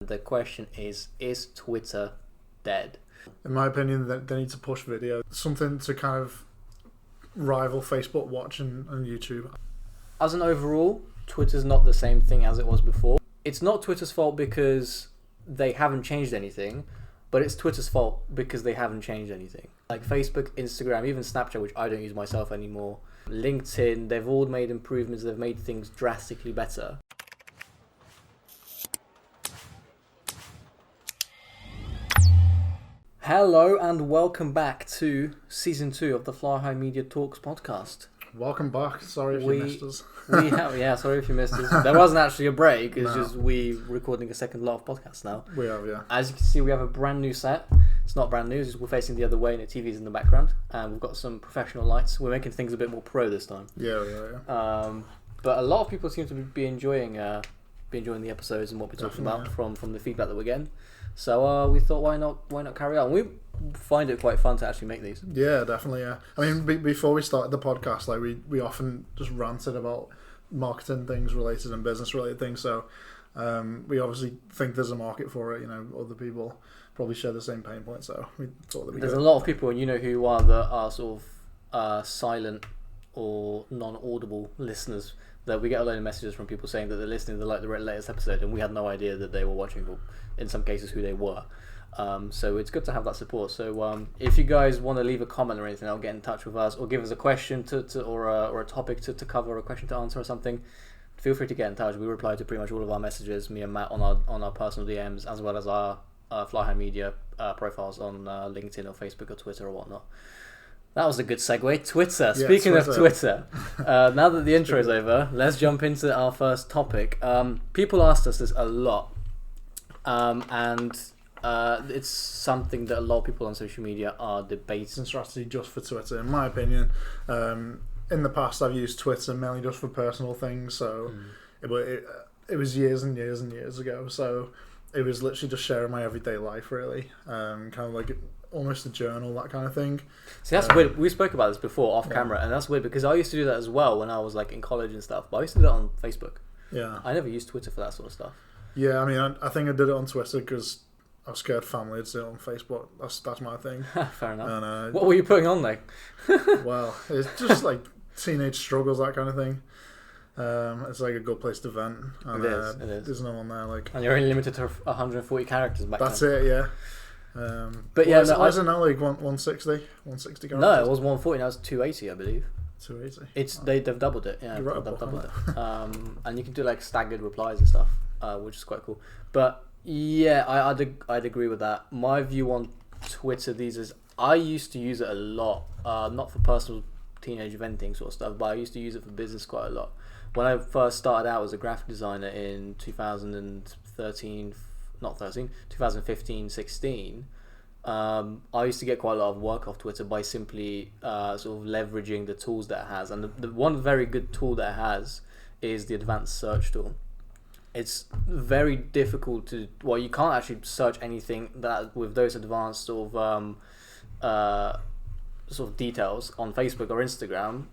The question is Twitter dead? In my opinion, they need to push video. Something to kind of rival Facebook Watch and YouTube. As an overall, Twitter's not the same thing as it was before. It's not Twitter's fault because they haven't changed anything, but it's Twitter's fault because they haven't changed anything. Like Facebook, Instagram, even Snapchat, which I don't use myself anymore, LinkedIn, they've all made improvements, they've made things drastically better. Hello and welcome back to Season 2 of the Fly High Media Talks podcast. Welcome back. Sorry if you missed us. Sorry if you missed us. There wasn't actually a break, it's just we recording a second lot of podcasts now. We have, yeah. As you can see, we have a brand new set. It's not brand new, we're facing the other way and the TV's in the background. And we've got some professional lights. We're making things a bit more pro this time. Yeah. But a lot of people seem to be enjoying the episodes and what we're talking about from the feedback that we're getting. So we thought, why not carry on? We find it quite fun to actually make these. Yeah, definitely. Yeah, I mean, before we started the podcast, like we often just ranted about marketing things related and business related things. So we obviously think there's a market for it. You know, other people probably share the same pain point. So we thought that there's a lot of people, and you know who are that are sort of silent or non-audible listeners. That we get a load of messages from people saying that they're listening to the latest episode, and we had no idea that they were watching, or in some cases who they were. So it's good to have that support. So if you guys want to leave a comment or anything, I'll get in touch with us, or give us a question or a topic to cover, or a question to answer or something. Feel free to get in touch. We reply to pretty much all of our messages, me and Matt on our personal DMs, as well as our Fly High Media profiles on LinkedIn or Facebook or Twitter or whatnot. That was a good segue. Twitter. Yeah, Speaking of Twitter, now that the intro is over, let's jump into our first topic. People asked us this a lot, and it's something that a lot of people on social media are debating. Strategy just for Twitter, in my opinion. In the past, I've used Twitter mainly just for personal things. So it was years and years and years ago. So it was literally just sharing my everyday life, really. Kind of like almost a journal, that kind of thing. See, that's weird. We spoke about this before off camera, and that's weird because I used to do that as well when I was like in college and stuff. But I used to do that on Facebook. Yeah. I never used Twitter for that sort of stuff. Yeah, I mean, I think I did it on Twitter because I was scared family would do it on Facebook. That's my thing. Fair enough. And, what were you putting on there? Well, it's just like teenage struggles, that kind of thing. It's like a good place to vent. And, it is. There's no one there. Like, and you're only limited to 140 characters back then. That's it, yeah. But yeah, is it now like 160 characters? No, it was 140. Now it's 280, I believe. 280. They've doubled it. Yeah, You're right, they've doubled it. And you can do like staggered replies and stuff, which is quite cool. But yeah, I'd agree with that. My view on Twitter these is I used to use it a lot, not for personal teenage venting sort of stuff, but I used to use it for business quite a lot. When I first started out as a graphic designer in 2015, 16, I used to get quite a lot of work off Twitter by simply sort of leveraging the tools that it has. And the one very good tool that it has is the advanced search tool. It's very difficult to, well, you can't actually search anything that with those advanced sort of details on Facebook or Instagram.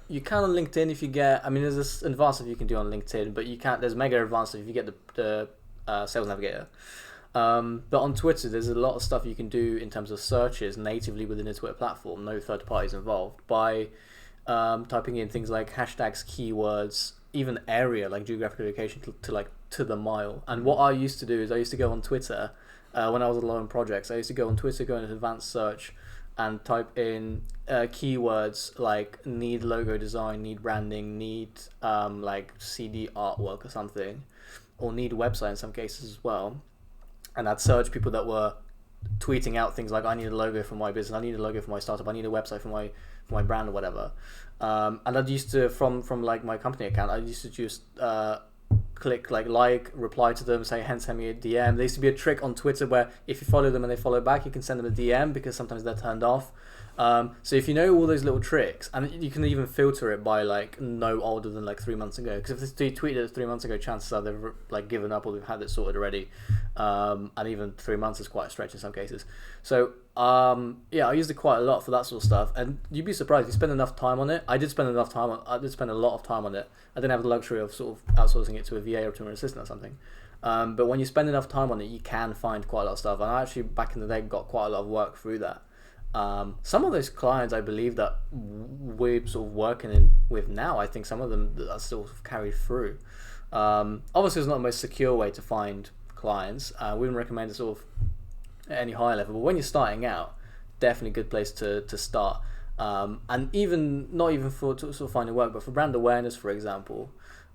You can on LinkedIn if you get, I mean, there's this advanced stuff you can do on LinkedIn, but you can't, there's mega advanced stuff if you get the Sales Navigator. But on Twitter, there's a lot of stuff you can do in terms of searches natively within the Twitter platform, no third parties involved, by typing in things like hashtags, keywords, even area, like geographic location to the mile. And what I used to do is I used to go on Twitter, when I was alone on projects, I used to go on Twitter, go into advanced search, and type in keywords like need logo design, need branding, need like CD artwork or something, or need website in some cases as well. And I'd search people that were tweeting out things like, I need a logo for my business, I need a logo for my startup, I need a website for my brand or whatever. And I'd used to, from like my company account, I used to just click like reply to them, say send me a DM. There used to be a trick on Twitter where if you follow them and they follow back, you can send them a DM because sometimes they're turned off. So if you know all those little tricks, and you can even filter it by like no older than like 3 months ago, because if they tweeted it 3 months ago, chances are they've like given up or they've had it sorted already. And even 3 months is quite a stretch in some cases. So yeah, I used it quite a lot for that sort of stuff, and you'd be surprised if you spend enough time on it. I did spend a lot of time on it. I didn't have the luxury of sort of outsourcing it to a VA or to an assistant or something. But when you spend enough time on it, you can find quite a lot of stuff. And I actually, back in the day, got quite a lot of work through that. Some of those clients, I believe, that we're sort of working with now, I think some of them are still carried through. Obviously, it's not the most secure way to find clients. We wouldn't recommend it sort of at any higher level. But when you're starting out, definitely a good place to start. And even not even for sort of finding work, but for brand awareness, for example.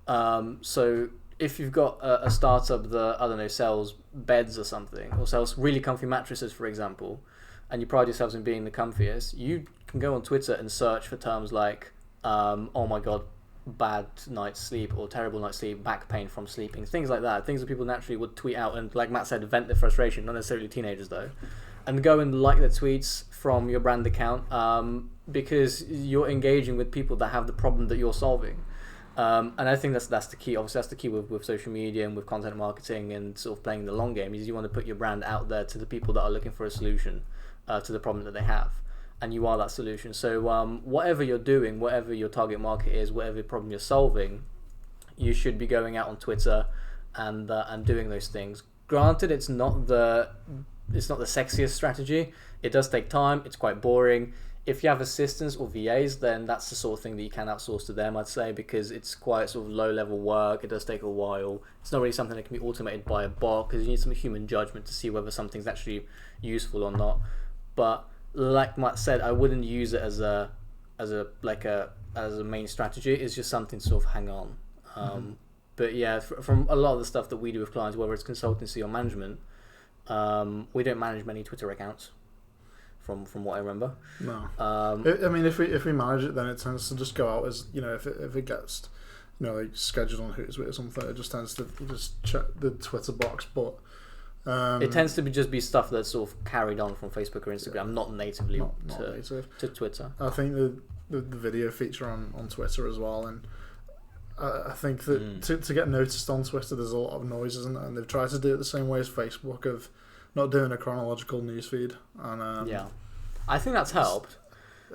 So if you've got a startup that, I don't know, sells beds or something, or sells really comfy mattresses, for example, and you pride yourselves in being the comfiest, you can go on Twitter and search for terms like, oh my god, bad night's sleep, or terrible night's sleep, back pain from sleeping, things like that. Things that people naturally would tweet out and, like Matt said, vent their frustration, not necessarily teenagers though. And go and like the tweets from your brand account, because you're engaging with people that have the problem that you're solving. And I think that's the key. Obviously, that's the key with social media and with content marketing and sort of playing the long game, is you want to put your brand out there to the people that are looking for a solution to the problem that they have. And you are that solution. So whatever you're doing, whatever your target market is, whatever problem you're solving, you should be going out on Twitter and doing those things. Granted, it's not the sexiest strategy. It does take time. It's quite boring. If you have assistants or VAs, then that's the sort of thing that you can outsource to them, I'd say, because it's quite sort of low-level work. It does take a while. It's not really something that can be automated by a bot, because you need some human judgment to see whether something's actually useful or not. But like Matt said, I wouldn't use it as a main strategy. It's just something to sort of hang on. But yeah, from a lot of the stuff that we do with clients, whether it's consultancy or management, we don't manage many Twitter accounts. From what I remember. No. I mean, if we manage it, then it tends to just go out as, if it gets, like scheduled on Hootsuite or something, it just tends to just check the Twitter box. But it tends to be stuff that's sort of carried on from Facebook or Instagram, not natively to Twitter. I think the video feature on Twitter as well, and I think that to get noticed on Twitter, there's a lot of noise, isn't there? And they've tried to do it the same way as Facebook, of not doing a chronological newsfeed. And yeah, I think that's helped,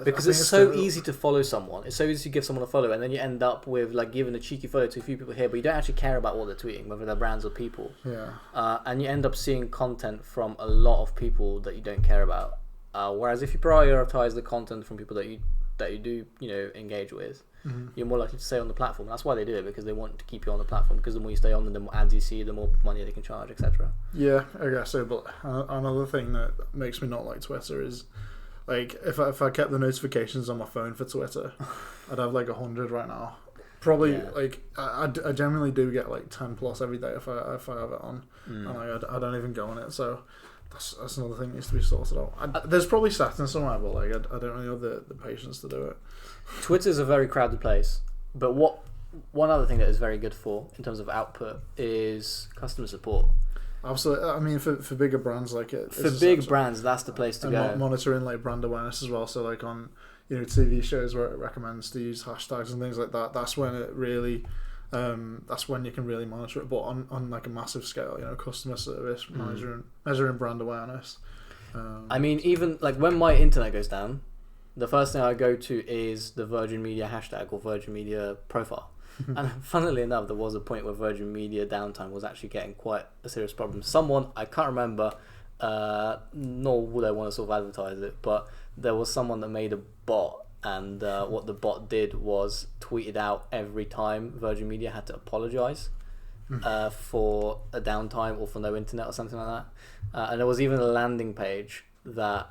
because it's so easy to follow someone. It's so easy to give someone a follow, and then you end up with like giving a cheeky follow to a few people here, but you don't actually care about what they're tweeting, whether they're brands or people. Yeah. And you end up seeing content from a lot of people that you don't care about. Whereas if you prioritize the content from people that you do engage with, you're more likely to stay on the platform. And that's why they do it, because they want to keep you on the platform, because the more you stay on, the more ads you see, the more money they can charge, etc. Yeah, I guess so. But another thing that makes me not like Twitter is, like, if I kept the notifications on my phone for Twitter, I'd have like 100 right now. Probably. Yeah. Like I generally do get like 10 plus every day if I have it on, and I don't even go on it. So that's another thing that needs to be sorted out. There's probably settings somewhere, but like I don't really have the patience to do it. Twitter's a very crowded place, but one other thing that is very good for, in terms of output, is customer support. Absolutely. I mean, for bigger brands like it. For big brands, that's the place to go. Monitoring like brand awareness as well. So like on TV shows where it recommends to use hashtags and things like that. That's when it really. That's when you can really monitor it. But on like a massive scale, customer service, measuring brand awareness. I mean, even like when my internet goes down, the first thing I go to is the Virgin Media hashtag or Virgin Media profile. And funnily enough, there was a point where Virgin Media downtime was actually getting quite a serious problem. Someone, I can't remember, nor would I want to sort of advertise it, but there was someone that made a bot, and what the bot did was tweeted out every time Virgin Media had to apologise for a downtime or for no internet or something like that. And there was even a landing page that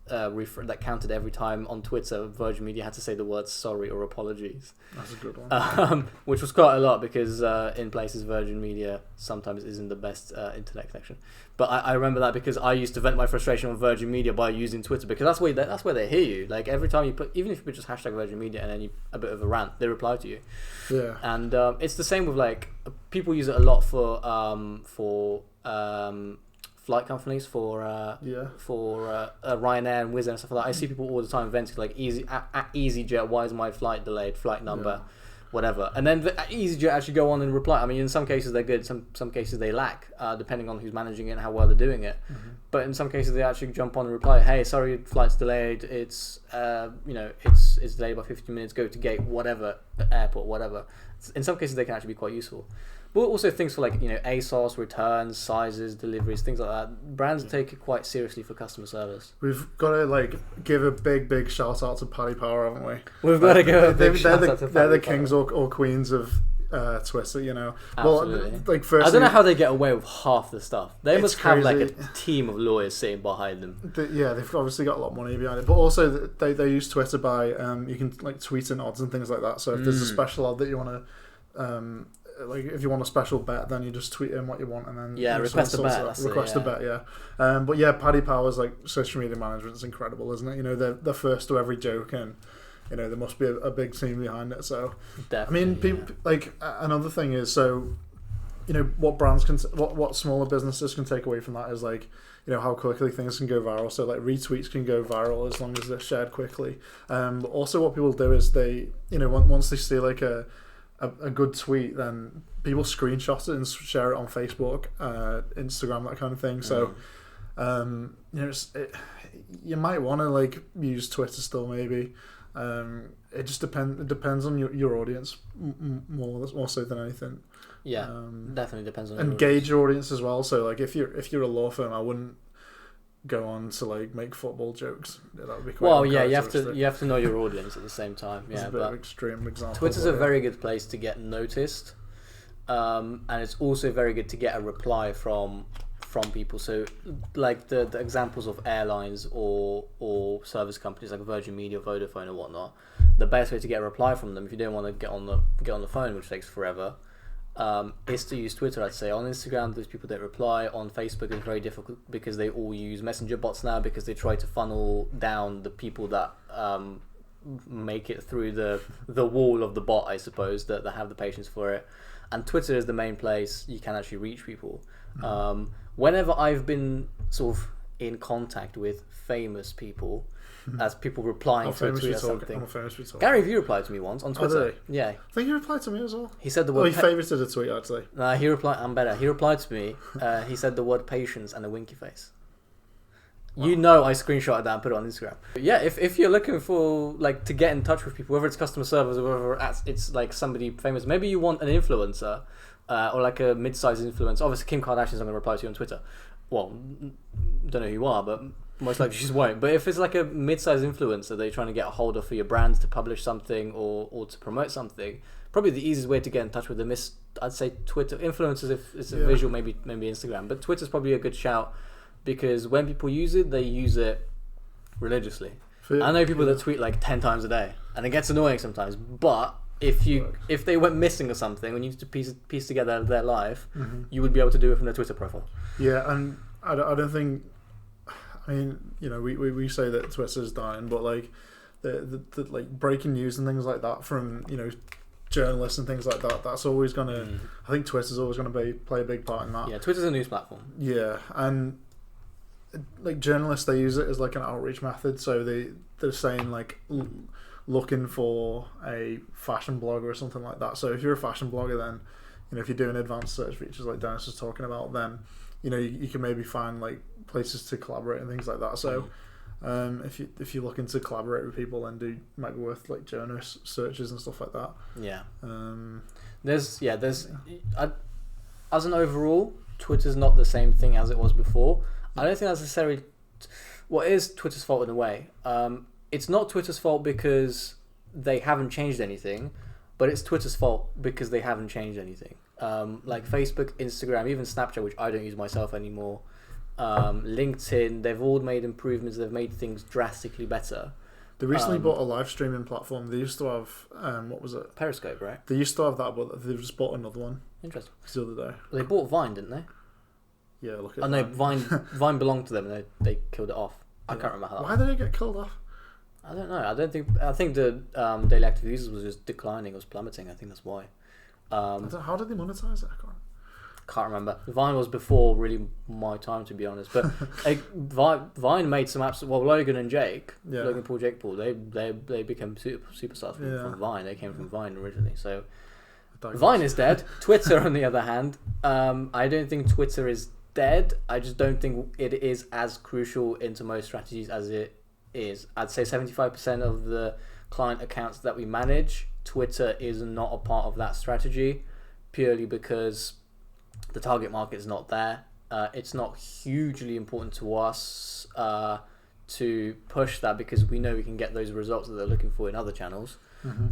that counted every time on Twitter Virgin Media had to say the words sorry or apologies. That's a good one. Which was quite a lot, because in places Virgin Media sometimes isn't the best internet connection. But I remember that because I used to vent my frustration on Virgin Media by using Twitter, because that's where they hear you. Like every time you put, even if you put just hashtag Virgin Media and then a bit of a rant, they reply to you. Yeah. And it's the same with like people use it a lot for flight companies, for Ryanair and Wizz Air and stuff like that. I see people all the time venting like EasyJet, why is my flight delayed, flight number, whatever. And then EasyJet actually go on and reply. I mean, in some cases they're good, some cases they lack, depending on who's managing it and how well they're doing it. But in some cases they actually jump on and reply, hey, sorry, flight's delayed, it's delayed by 15 minutes, go to gate, whatever, airport, whatever. In some cases they can actually be quite useful. But also things for like, ASOS, returns, sizes, deliveries, things like that. Brands take it quite seriously for customer service. We've got to give a big shout out to Paddy Power, haven't we? We've got to give a big shout out to They're the Paddy Power. kings or queens of Twitter, Absolutely. Well, firstly, I don't know how they get away with half the stuff. They It's must have like a crazy. team of lawyers sitting behind them. They've obviously got a lot of money behind it, but also they use Twitter by you can tweet in odds and things like that. So if there's a special odd that you want to if you want a special bet, then you just tweet in what you want and then request a bet. Request a bet, yeah. But yeah, Paddy Power's social media management is incredible, isn't it? They're first to every joke and. There must be a big team behind it. So, Definitely, people another thing is what brands what smaller businesses can take away from that is how quickly things can go viral. So retweets can go viral as long as they're shared quickly. But also what people do is they once they see a good tweet, then people screenshot it and share it on Facebook, Instagram, that kind of thing. So, you might want to use Twitter still maybe. It just depends on your audience more so than anything. Yeah, definitely depends on. Engage your audience as well. So if you're a law firm, I wouldn't go on to make football jokes. That would be quite. Well, yeah, you have to know your audience at the same time. It's Yeah, a bit of but an extreme example. Twitter's a very good place to get noticed, and it's also very good to get a reply from people. So the examples of airlines or service companies like Virgin Media, Vodafone or whatnot, the best way to get a reply from them if you don't want to get on the phone, which takes forever, is to use Twitter. I'd say on Instagram those people don't reply. On Facebook it's very difficult because they all use messenger bots now because they try to funnel down the people that make it through the wall of the bot, I suppose, that have the patience for it. And Twitter is the main place you can actually reach people. Whenever I've been sort of in contact with famous people, as people replying to a tweet or something. Gary Vee replied to me once on Twitter. Oh, did he? Yeah. I think he replied to me as well. He said the word. He favorited a tweet actually. No, he replied. I'm better. He replied to me. He said the word patience and a winky face. Wow. I screenshotted that and put it on Instagram. But yeah, if you're looking for to get in touch with people, whether it's customer service or whether it's somebody famous, maybe you want an influencer. Or a mid-sized influencer. Obviously, Kim Kardashian's not going to reply to you on Twitter. Well, don't know who you are, but most likely she just won't. But if it's a mid-sized influencer that you're trying to get a hold of for your brand to publish something or to promote something, probably the easiest way to get in touch with them is, I'd say, Twitter. Influencers, if it's a visual, maybe Instagram. But Twitter's probably a good shout because when people use it, they use it religiously. I know people that tweet 10 times a day, and it gets annoying sometimes, but if they went missing or something and you need to piece together their life, you would be able to do it from their Twitter profile. Yeah, and I don't think. I mean, we say that Twitter's dying, but the breaking news and things like that from journalists and things like that. That's always gonna. I think Twitter's always gonna play a big part in that. Yeah, Twitter's a news platform. Yeah, and journalists, they use it as an outreach method. So they're saying looking for a fashion blogger or something like that. So if you're a fashion blogger, then if you're doing advanced search features like Dennis was talking about, then you can maybe find places to collaborate and things like that. So if you're looking to collaborate with people, then might be worth journalist searches and stuff like that. Yeah. There's as an overall, Twitter's not the same thing as it was before. I don't think that's necessarily what is Twitter's fault in a way. It's not Twitter's fault because they haven't changed anything, but it's Twitter's fault because they haven't changed anything. Facebook, Instagram, even Snapchat, which I don't use myself anymore, LinkedIn, they've all made improvements. They've made things drastically better. They recently bought a live streaming platform. They used to have, what was it? Periscope, right? They used to have that, but they've just bought another one. Interesting. The other day. Well, they bought Vine, didn't they? Yeah, look at that. Oh no, Vine belonged to them and they killed it off. I can't remember how that. Why did it get killed off? I don't know. I think the daily active users was just declining. It was plummeting. I think that's why. How did they monetize it? Can't remember. Vine was before really my time, to be honest. But Vine made some absolute. Well, Logan and Jake, Logan Paul, Jake Paul, they became superstars from Vine. They came from Vine originally. So Vine is dead. Twitter, on the other hand, I don't think Twitter is dead. I just don't think it is as crucial into most strategies as it is. I'd say 75% of the client accounts that we manage, Twitter is not a part of that strategy. purely because the target market is not there. It's not hugely important to us to push that because we know we can get those results that they're looking for in other channels,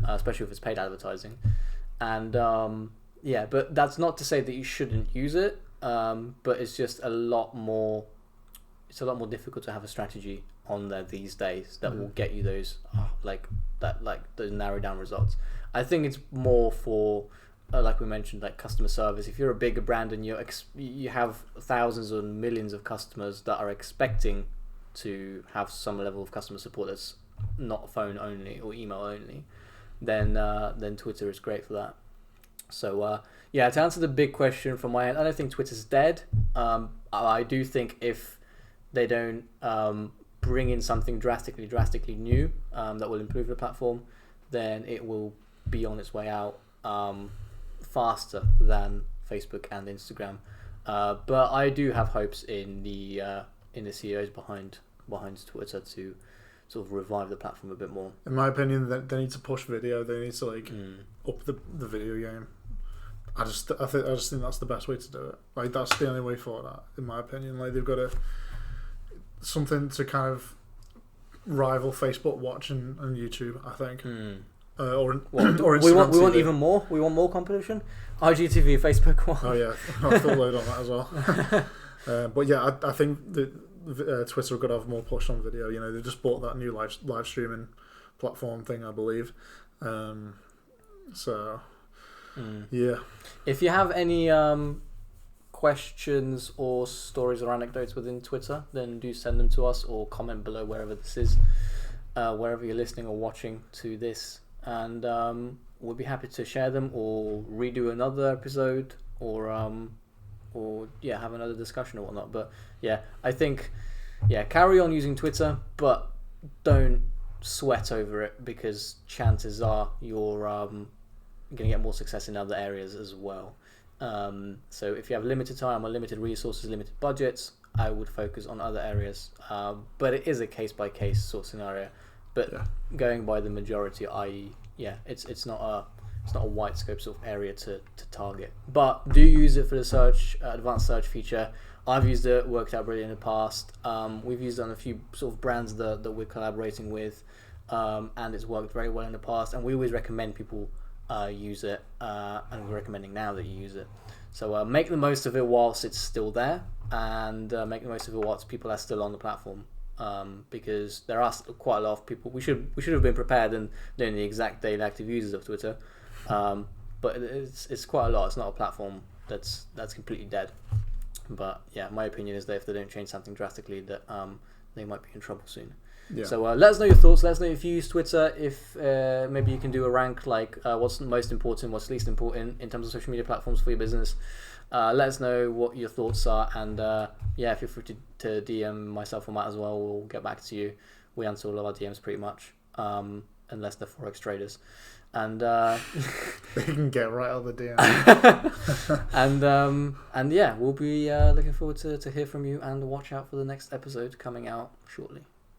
especially if it's paid advertising. And but that's not to say that you shouldn't use it. But it's just a lot more. It's a lot more difficult to have a strategy on there these days that will get you those those narrow down results. I think it's more for like we mentioned, like customer service. If you're a bigger brand and you have thousands or millions of customers that are expecting to have some level of customer support that's not phone only or email only, then Twitter is great for that. So to answer the big question from my end, I don't think Twitter's dead. I do think if they don't bring in something drastically new that will improve the platform, then it will be on its way out faster than Facebook and Instagram. But I do have hopes in the CEOs behind Twitter to sort of revive the platform a bit more. In my opinion, they need to push video. They need to up the video game. I just think that's the best way to do it. Like that's the only way for that, in my opinion. Like they've got something to kind of rival Facebook Watch and YouTube, I think. Or Instagram we TV. want even more. We want more competition. IGTV, Facebook Watch. Oh yeah, I'll full load on that as well. But yeah, I think that Twitter have got to have more push on video. You know, they just bought that new live streaming platform thing, I believe. Yeah. If you have any questions or stories or anecdotes within Twitter, then do send them to us or comment below wherever this is, wherever you're listening or watching to this, and we'll be happy to share them or redo another episode or have another discussion or whatnot. But yeah, I think carry on using Twitter, but don't sweat over it because chances are you're going to get more success in other areas as well. So if you have limited time or limited resources, limited budgets, I would focus on other areas. But it is a case by case sort of scenario. But going by the majority, it's not a wide scope sort of area to target. But do use it for the advanced search feature. I've used it, worked out brilliant in the past. We've used it on a few sort of brands that we're collaborating with, and it's worked very well in the past. And we always recommend people use it, and we're recommending now that you use it. So make the most of it whilst it's still there, and make the most of it whilst people are still on the platform, because there are quite a lot of people. We should have been prepared and knowing the exact daily active users of Twitter, but it's quite a lot. It's not a platform that's completely dead. But yeah, my opinion is that if they don't change something drastically, that they might be in trouble soon. Yeah. So let us know your thoughts. Let us know if you use Twitter. If maybe you can do a rank like what's most important, what's least important in terms of social media platforms for your business. Let us know what your thoughts are, and feel free to DM myself or Matt as well. We'll get back to you. We answer all of our DMs pretty much, unless they're Forex traders. And they can get right on the DM. and we'll be looking forward to hear from you, and watch out for the next episode coming out shortly.